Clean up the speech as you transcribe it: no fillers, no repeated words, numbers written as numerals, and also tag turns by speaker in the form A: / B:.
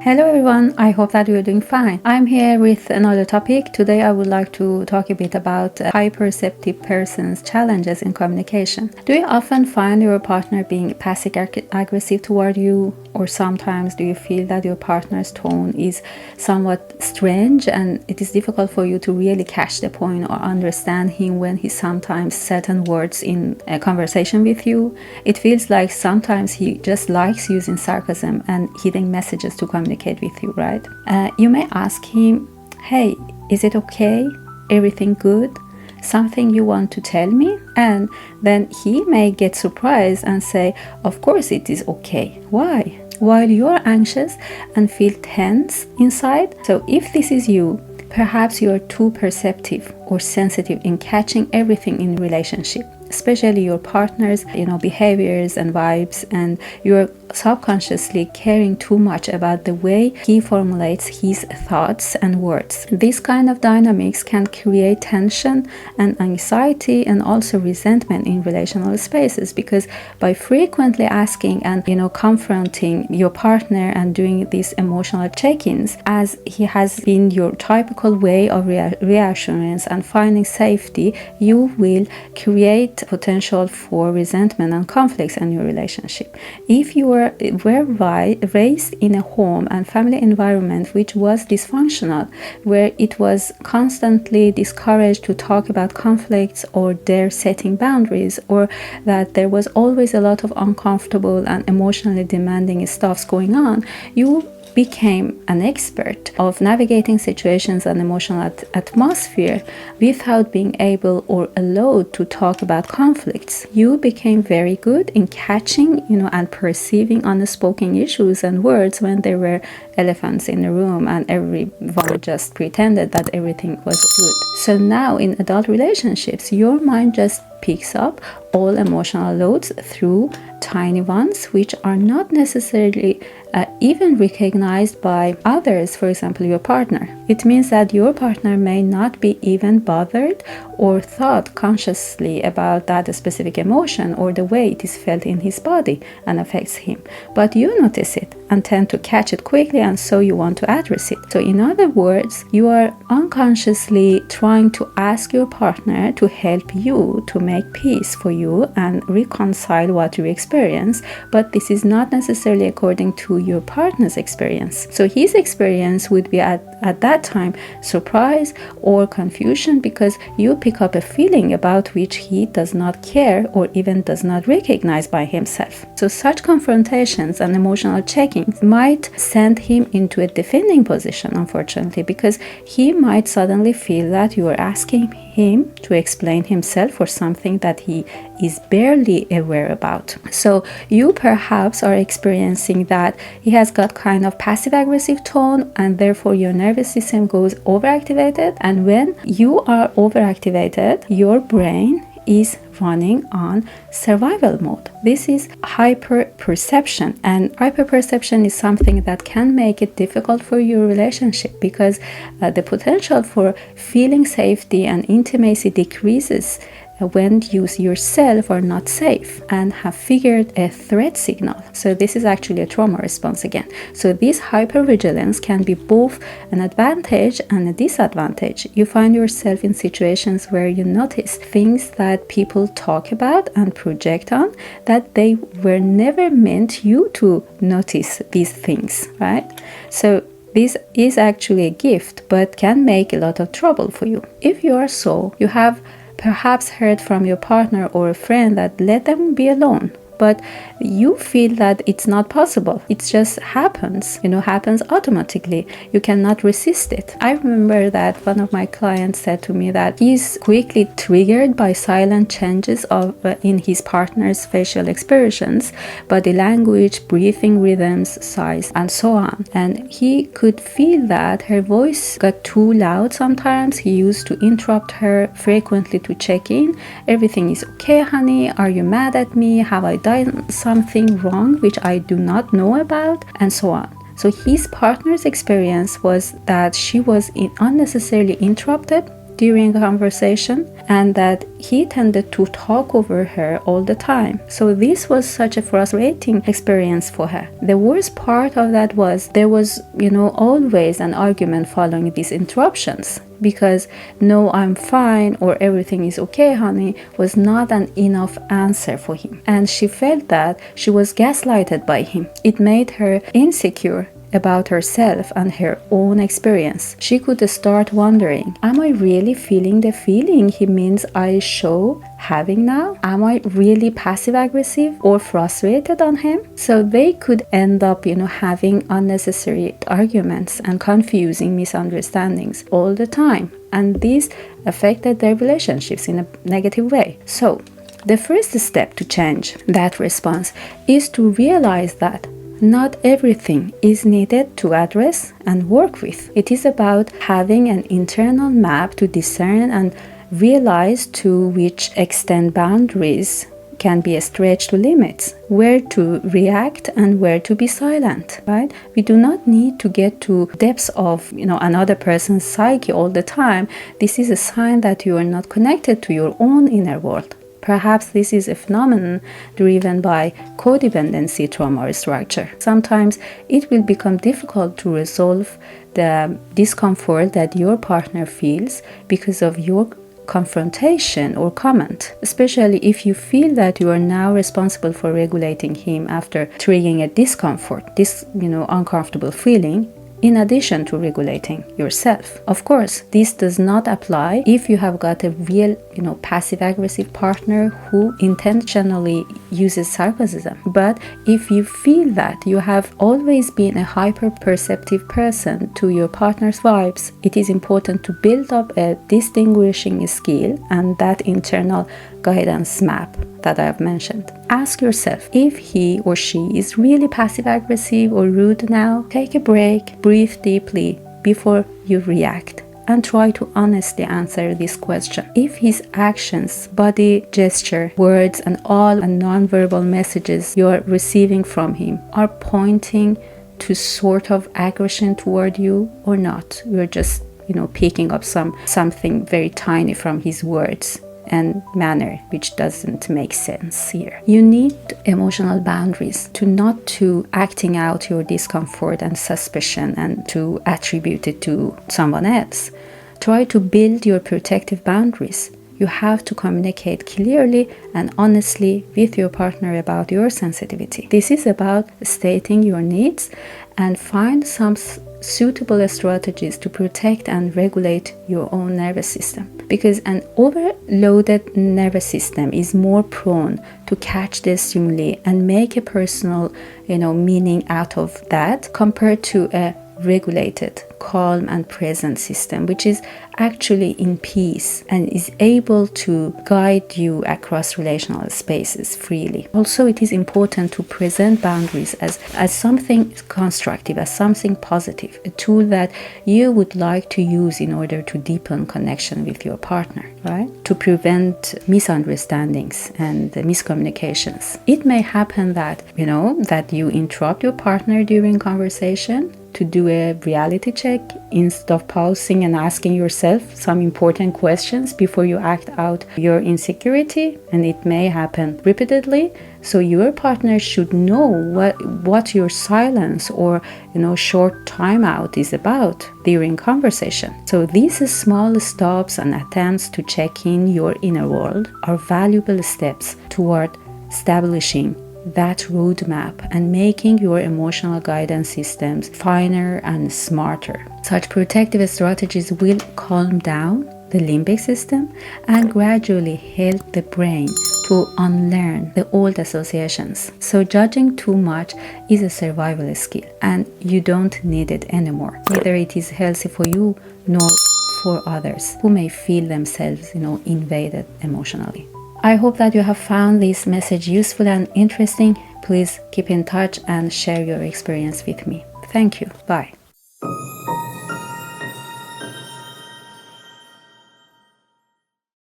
A: Hello everyone, I hope that you're doing fine. I'm here with another topic. Today I would like to talk a bit about hyper-perceptive persons' challenges in communication. Do you often find your partner being passive-aggressive toward you? Or sometimes do you feel that your partner's tone is somewhat strange and it is difficult for you to really catch the point or understand him when he sometimes certain words in a conversation with you? It feels like sometimes he just likes using sarcasm and hidden messages to communicate with you, right? You may ask him, hey, is it okay? Everything good? Something you want to tell me? And then he may get surprised and say, of course it is okay. Why? While you're anxious and feel tense inside. So if this is you, perhaps you're too perceptive or sensitive in catching everything in relationship, especially your partner's behaviors and vibes, and you're subconsciously caring too much about the way he formulates his thoughts and words. This kind of dynamics can create tension and anxiety and also resentment in relational spaces, because by frequently asking and confronting your partner and doing these emotional check-ins, as he has been your typical way of reassurance and finding safety, you will create potential for resentment and conflicts in your relationship. If you were raised in a home and family environment which was dysfunctional, where it was constantly discouraged to talk about conflicts or their setting boundaries, or that there was always a lot of uncomfortable and emotionally demanding stuffs going on, you became an expert of navigating situations and emotional atmosphere without being able or allowed to talk about conflicts. You became very good in catching, and perceiving unspoken issues and words when there were elephants in the room and everyone just pretended that everything was good. So now in adult relationships, your mind just picks up all emotional loads through tiny ones which are not necessarily even recognized by others, for example your partner. It means that your partner may not be even bothered or thought consciously about that specific emotion or the way it is felt in his body and affects him, but you notice it and tend to catch it quickly, and so you want to address it. So in other words, you are unconsciously trying to ask your partner to help you to make peace for you and reconcile what you experience, but this is not necessarily according to your partner's experience. So his experience would be at that time surprise or confusion, because you pick up a feeling about which he does not care or even does not recognize by himself. So such confrontations and emotional checkings might send him into a defending position, unfortunately, because he might suddenly feel that you are asking him to explain himself for something that he is barely aware about. So you perhaps are experiencing that he has got kind of passive-aggressive tone, and therefore your nervous system goes overactivated, and when you are overactivated, your brain is running on survival mode. This is hyper-perception, and hyper-perception is something that can make it difficult for your relationship, because the potential for feeling safety and intimacy decreases when you yourself are not safe and have figured a threat signal. So this is actually a trauma response again. So this hypervigilance can be both an advantage and a disadvantage. You find yourself in situations where you notice things that people talk about and project on, that they were never meant you to notice these things, right? So this is actually a gift, but can make a lot of trouble for you. If you are so, you have perhaps heard from your partner or a friend that let them be alone, but you feel that it's not possible. It just happens, happens automatically. You cannot resist it. I remember that one of my clients said to me that he's quickly triggered by silent changes in his partner's facial expressions, body language, breathing rhythms, size, and so on. And he could feel that her voice got too loud sometimes. He used to interrupt her frequently to check in. Everything is okay, honey? Are you mad at me? Have I done something wrong which I do not know about? And so on. So his partner's experience was that she was unnecessarily interrupted during a conversation, and that he tended to talk over her all the time. So this was such a frustrating experience for her. The worst part of that was there was, always an argument following these interruptions, because no, I'm fine, or everything is okay, honey, was not an enough answer for him. And she felt that she was gaslighted by him. It made her insecure about herself and her own experience. She could start wondering, am I really feeling the feeling he means I show having now? Am I really passive aggressive or frustrated on him? So they could end up, having unnecessary arguments and confusing misunderstandings all the time. And this affected their relationships in a negative way. So the first step to change that response is to realize that not everything is needed to address and work with. It is about having an internal map to discern and realize to which extent boundaries can be stretched to limits, where to react and where to be silent, right? We do not need to get to depths of, another person's psyche all the time. This is a sign that you are not connected to your own inner world. Perhaps this is a phenomenon driven by codependency trauma or structure. Sometimes it will become difficult to resolve the discomfort that your partner feels because of your confrontation or comment, especially if you feel that you are now responsible for regulating him after triggering a discomfort, this uncomfortable feeling, in addition to regulating yourself. Of course, this does not apply if you have got a real, passive-aggressive partner who intentionally uses sarcasm. But if you feel that you have always been a hyper-perceptive person to your partner's vibes, it is important to build up a distinguishing skill and that internal guidance map that I have mentioned. Ask yourself if he or she is really passive-aggressive or rude now. Take a break, breathe deeply before you react, and try to honestly answer this question. If his actions, body gesture, words, and all non-verbal messages you are receiving from him are pointing to sort of aggression toward you or not, you're just, picking up something very tiny from his words and manner, which doesn't make sense here. You need emotional boundaries to not to acting out your discomfort and suspicion and to attribute it to someone else. Try to build your protective boundaries. You have to communicate clearly and honestly with your partner about your sensitivity. This is about stating your needs and find some suitable strategies to protect and regulate your own nervous system, because an overloaded nervous system is more prone to catch the stimuli and make a personal meaning out of that compared to a regulated, calm and present system, which is actually in peace and is able to guide you across relational spaces freely. Also, it is important to present boundaries as something constructive, as something positive, a tool that you would like to use in order to deepen connection with your partner, right? To prevent misunderstandings and miscommunications. It may happen that, that you interrupt your partner during conversation to do a reality check instead of pausing and asking yourself some important questions before you act out your insecurity, and it may happen repeatedly. So your partner should know what your silence or short timeout is about during conversation. So these small stops and attempts to check in your inner world are valuable steps toward establishing that roadmap and making your emotional guidance systems finer and smarter. Such protective strategies will calm down the limbic system and gradually help the brain to unlearn the old associations. So judging too much is a survival skill and you don't need it anymore. Neither it is healthy for you nor for others who may feel themselves, invaded emotionally. I hope that you have found this message useful and interesting. Please keep in touch and share your experience with me. Thank you. Bye.